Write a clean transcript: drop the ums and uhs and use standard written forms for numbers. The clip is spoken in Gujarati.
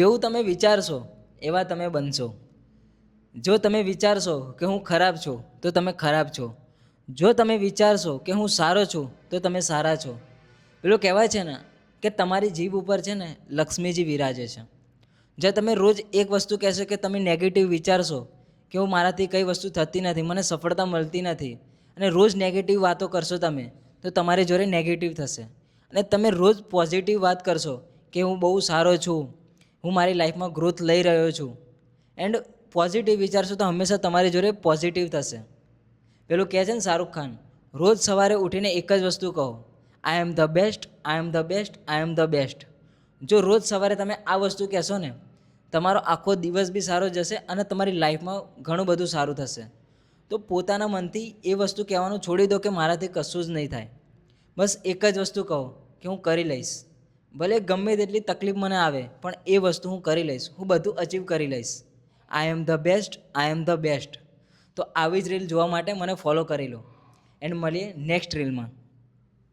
જેવું તમે વિચારશો એવા તમે બનશો. જો તમે વિચારશો કે હું ખરાબ છું તો તમે ખરાબ છો. જો તમે વિચારશો કે હું સારો છું તો તમે સારા છો. પેલું કહેવાય છે ને કે તમારી જીભ ઉપર છે ને લક્ષ્મીજી વિરાજે છે. જે તમે રોજ એક વસ્તુ કહેશો કે તમે નેગેટિવ વિચારશો કે હું મારાથી કઈ વસ્તુ થતી નથી, મને સફળતા મળતી નથી, અને રોજ નેગેટિવ વાતો કરશો તમે, તો તમારી જોડે નેગેટિવ થશે. અને તમે રોજ પોઝિટિવ વાત કરશો કે હું બહુ સારો છું, હું મારી લાઈફમાં ગ્રોથ લઈ રહ્યો છું, એન્ડ પોઝિટિવ વિચારશો તો હંમેશા તમારી જોડે પોઝિટિવ થશે. પેલું કહે છે ને શાહરૂખ ખાન, રોજ સવારે ઉઠીને એક જ વસ્તુ કહો, I am the best, I am the best, I am the best. જો રોજ સવારે તમે આ વસ્તુ કહેશો ને, તમારો આખો દિવસ બી સારો જશે અને તમારી લાઈફમાં ઘણું બધું સારું થશે. તો પોતાના મનથી એ વસ્તુ કહેવાનું છોડી દો કે મારાથી કશું જ નહીં થાય. બસ એક જ વસ્તુ કહો કે હું કરી લઈશ. ભલે ગમે તેટલી તકલીફ મને આવે પણ એ વસ્તુ હું કરી લઈશ, હું બધું અચીવ કરી લઈશ. I am the best, I am the best. તો આવી જ રીલ જોવા માટે મને ફોલો કરી લો એન્ડ મળીએ નેક્સ્ટ રીલમાં.